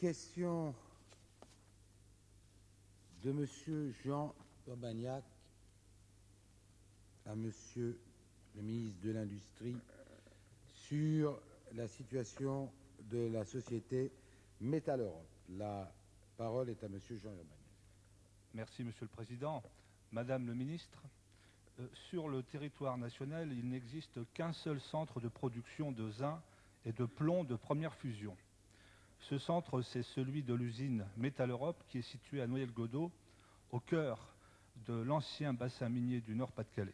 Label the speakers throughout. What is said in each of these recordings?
Speaker 1: question de M. Jean Urbaniak à M. le ministre de l'Industrie sur la situation de la société Métal Europe. La parole est à M. Jean Urbaniak.
Speaker 2: Merci, Monsieur le Président. Madame le Ministre, sur le territoire national, il n'existe qu'un seul centre de production de zinc et de plomb de première fusion. Ce centre, c'est celui de l'usine Métal Europe, qui est située à Noyelles-Godault, au cœur de l'ancien bassin minier du Nord-Pas-de-Calais.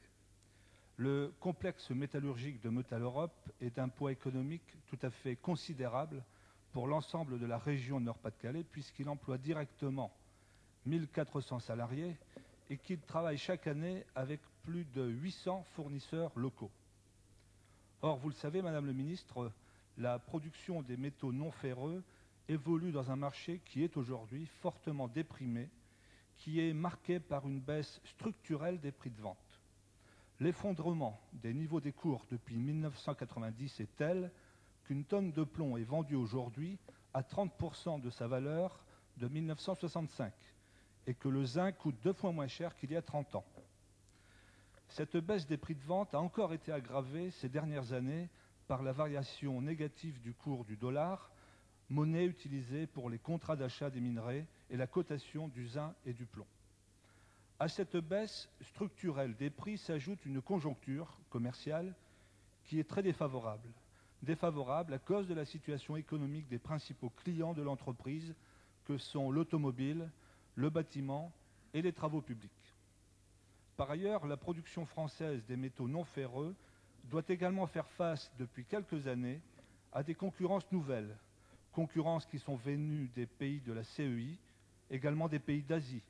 Speaker 2: Le complexe métallurgique de Métal Europe est d'un poids économique tout à fait considérable pour l'ensemble de la région Nord-Pas-de-Calais, puisqu'il emploie directement 1400 salariés et qu'il travaille chaque année avec plus de 800 fournisseurs locaux. Or, vous le savez, Madame le Ministre, la production des métaux non ferreux évolue dans un marché qui est aujourd'hui fortement déprimé, qui est marqué par une baisse structurelle des prix de vente. L'effondrement des niveaux des cours depuis 1990 est tel qu'une tonne de plomb est vendue aujourd'hui à 30% de sa valeur de 1965 et que le zinc coûte 2 fois moins cher qu'il y a 30 ans. Cette baisse des prix de vente a encore été aggravée ces dernières années par la variation négative du cours du dollar, monnaie utilisée pour les contrats d'achat des minerais et la cotation du zinc et du plomb. À cette baisse structurelle des prix s'ajoute une conjoncture commerciale qui est très défavorable. Défavorable à cause de la situation économique des principaux clients de l'entreprise que sont l'automobile, le bâtiment et les travaux publics. Par ailleurs, la production française des métaux non ferreux doit également faire face depuis quelques années à des concurrences nouvelles, concurrences qui sont venues des pays de la CEI, également des pays d'Asie,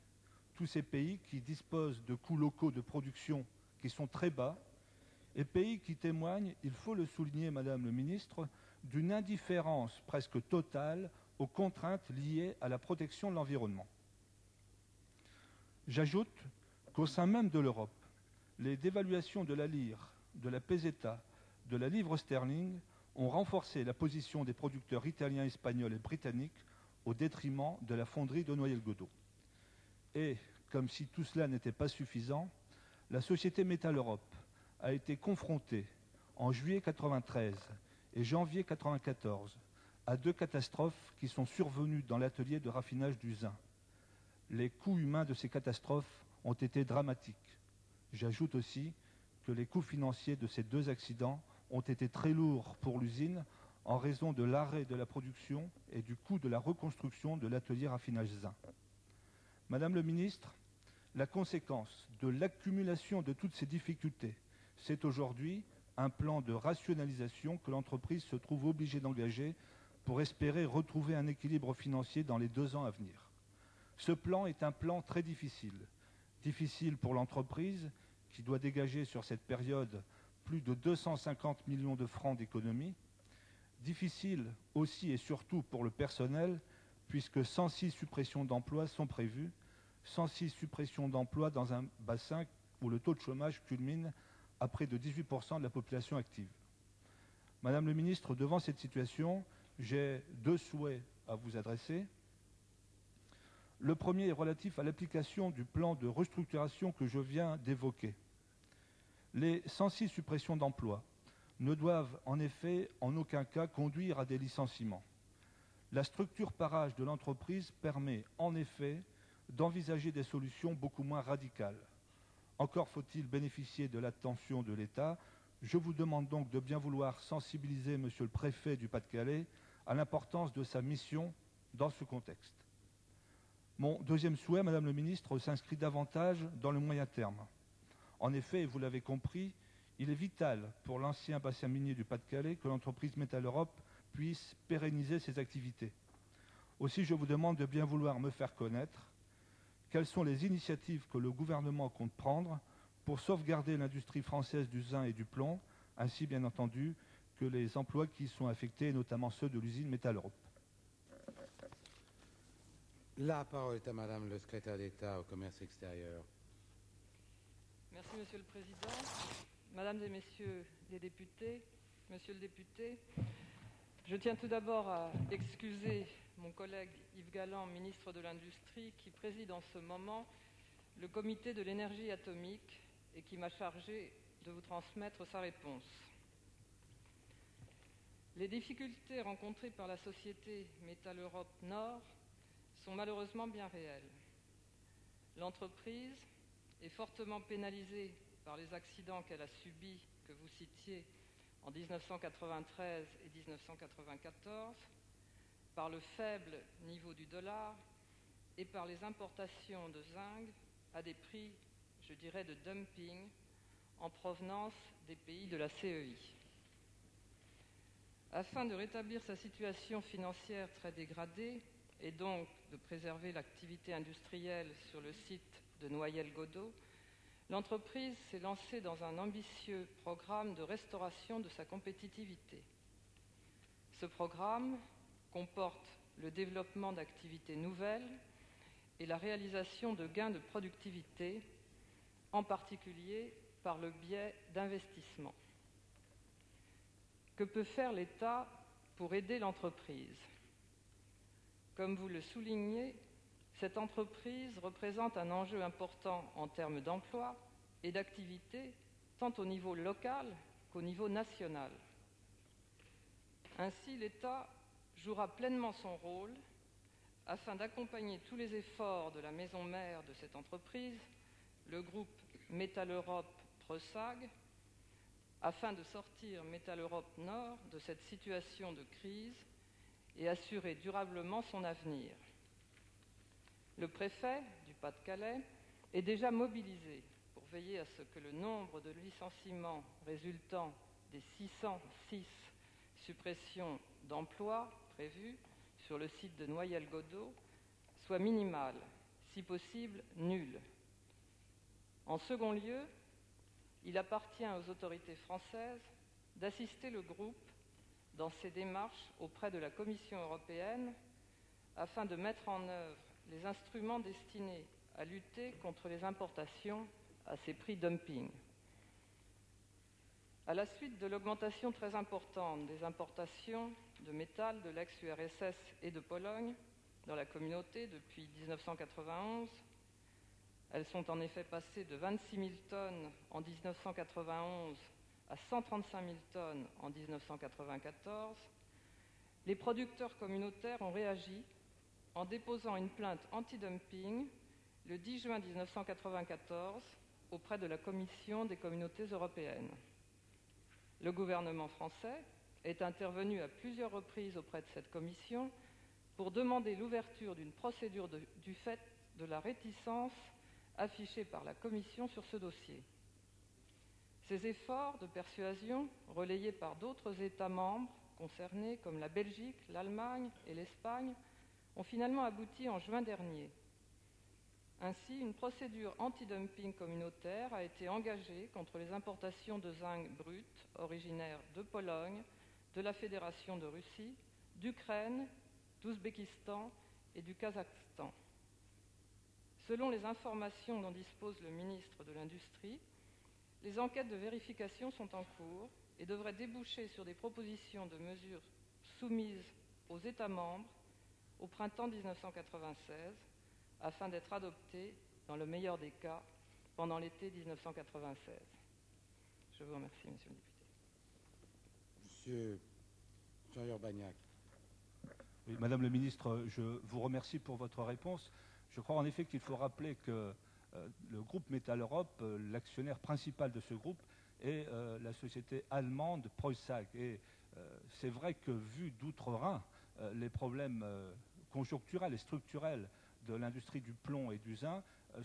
Speaker 2: tous ces pays qui disposent de coûts locaux de production qui sont très bas, et pays qui témoignent, il faut le souligner, Madame le Ministre, d'une indifférence presque totale aux contraintes liées à la protection de l'environnement. J'ajoute qu'au sein même de l'Europe, les dévaluations de la lire, de la peseta, de la livre sterling ont renforcé la position des producteurs italiens, espagnols et britanniques au détriment de la fonderie de Noyelles-Godault. Et, comme si tout cela n'était pas suffisant, la société Métal Europe a été confrontée en juillet 1993 et janvier 1994 à 2 catastrophes qui sont survenues dans l'atelier de raffinage du zinc. Les coûts humains de ces catastrophes ont été dramatiques. J'ajoute aussi que les coûts financiers de ces 2 accidents ont été très lourds pour l'usine en raison de l'arrêt de la production et du coût de la reconstruction de l'atelier raffinage zinc. Madame le Ministre, la conséquence de l'accumulation de toutes ces difficultés, c'est aujourd'hui un plan de rationalisation que l'entreprise se trouve obligée d'engager pour espérer retrouver un équilibre financier dans les 2 ans à venir. Ce plan est un plan très difficile. Difficile pour l'entreprise qui doit dégager sur cette période plus de 250 millions de francs d'économie. Difficile aussi et surtout pour le personnel puisque 106 suppressions d'emplois sont prévues. 106 suppressions d'emplois dans un bassin où le taux de chômage culmine à près de 18% de la population active. Madame le Ministre, devant cette situation, j'ai 2 souhaits à vous adresser. Le premier est relatif à l'application du plan de restructuration que je viens d'évoquer. Les 106 suppressions d'emplois ne doivent en effet en aucun cas conduire à des licenciements. La structure parage de l'entreprise permet en effet d'envisager des solutions beaucoup moins radicales. Encore faut-il bénéficier de l'attention de l'État. Je vous demande donc de bien vouloir sensibiliser Monsieur le Préfet du Pas-de-Calais à l'importance de sa mission dans ce contexte. Mon deuxième souhait, Madame le Ministre, s'inscrit davantage dans le moyen terme. En effet, vous l'avez compris, il est vital pour l'ancien bassin minier du Pas-de-Calais que l'entreprise Métal Europe puisse pérenniser ses activités. Aussi, je vous demande de bien vouloir me faire connaître quelles sont les initiatives que le gouvernement compte prendre pour sauvegarder l'industrie française du zinc et du plomb, ainsi bien entendu que les emplois qui y sont affectés, notamment ceux de l'usine Métal Europe.
Speaker 1: La parole est à Madame le secrétaire d'État au commerce extérieur.
Speaker 3: Merci, Monsieur le Président. Mesdames et Messieurs les députés, Monsieur le député, Je tiens tout d'abord à excuser mon collègue Yves Galland, ministre de l'Industrie, qui préside en ce moment le comité de l'énergie atomique et qui m'a chargé de vous transmettre sa réponse. Les difficultés rencontrées par la société Métal Europe Nord sont malheureusement bien réelles. L'entreprise est fortement pénalisée par les accidents qu'elle a subis, que vous citiez, en 1993 et 1994, par le faible niveau du dollar et par les importations de zinc à des prix, je dirais, de dumping en provenance des pays de la CEI. Afin de rétablir sa situation financière très dégradée et donc de préserver l'activité industrielle sur le site de Noyelles-Godault, l'entreprise s'est lancée dans un ambitieux programme de restauration de sa compétitivité. Ce programme comporte le développement d'activités nouvelles et la réalisation de gains de productivité, en particulier par le biais d'investissements. Que peut faire l'État pour aider l'entreprise? Comme vous le soulignez, cette entreprise représente un enjeu important en termes d'emploi et d'activité, tant au niveau local qu'au niveau national. Ainsi, l'État jouera pleinement son rôle afin d'accompagner tous les efforts de la maison mère de cette entreprise, le groupe Métal Europe Preussag, afin de sortir Métal Europe Nord de cette situation de crise et assurer durablement son avenir. Le préfet du Pas-de-Calais est déjà mobilisé pour veiller à ce que le nombre de licenciements résultant des 606 suppressions d'emplois prévues sur le site de Noyelles-Godault soit minimal, si possible nul. En second lieu, il appartient aux autorités françaises d'assister le groupe dans ses démarches auprès de la Commission européenne afin de mettre en œuvre les instruments destinés à lutter contre les importations à ces prix dumping. À la suite de l'augmentation très importante des importations de métal de l'ex-URSS et de Pologne dans la communauté depuis 1991, elles sont en effet passées de 26 000 tonnes en 1991 à 135 000 tonnes en 1994, les producteurs communautaires ont réagi en déposant une plainte anti-dumping le 10 juin 1994 auprès de la Commission des communautés européennes. Le gouvernement français est intervenu à plusieurs reprises auprès de cette commission pour demander l'ouverture d'une procédure du fait de la réticence affichée par la Commission sur ce dossier. Ces efforts de persuasion, relayés par d'autres États membres concernés comme la Belgique, l'Allemagne et l'Espagne, ont finalement abouti en juin dernier. Ainsi, une procédure anti-dumping communautaire a été engagée contre les importations de zinc brut originaires de Pologne, de la Fédération de Russie, d'Ukraine, d'Ouzbékistan et du Kazakhstan. Selon les informations dont dispose le ministre de l'Industrie, les enquêtes de vérification sont en cours et devraient déboucher sur des propositions de mesures soumises aux États membres au printemps 1996, afin d'être adoptées, dans le meilleur des cas, pendant l'été 1996. Je vous remercie, Monsieur le député.
Speaker 1: Monsieur Jean-Urbaniak.
Speaker 2: Oui, Madame le ministre, je vous remercie pour votre réponse. Je crois en effet qu'il faut rappeler que le groupe Métal Europe, l'actionnaire principal de ce groupe, est la société allemande Preussag. Et c'est vrai que, vu d'outre-Rhin, les problèmes conjoncturels et structurels de l'industrie du plomb et du zinc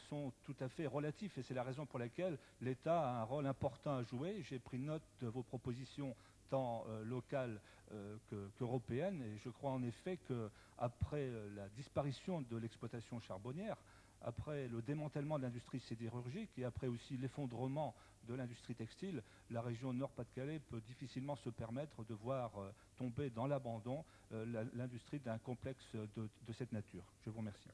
Speaker 2: sont tout à fait relatifs. Et c'est la raison pour laquelle l'État a un rôle important à jouer. J'ai pris note de vos propositions tant locales qu'européennes. Et je crois en effet qu'après la disparition de l'exploitation charbonnière, après le démantèlement de l'industrie sidérurgique et après aussi l'effondrement de l'industrie textile, la région Nord-Pas-de-Calais peut difficilement se permettre de voir tomber dans l'abandon l'industrie d'un complexe de cette nature. Je vous remercie.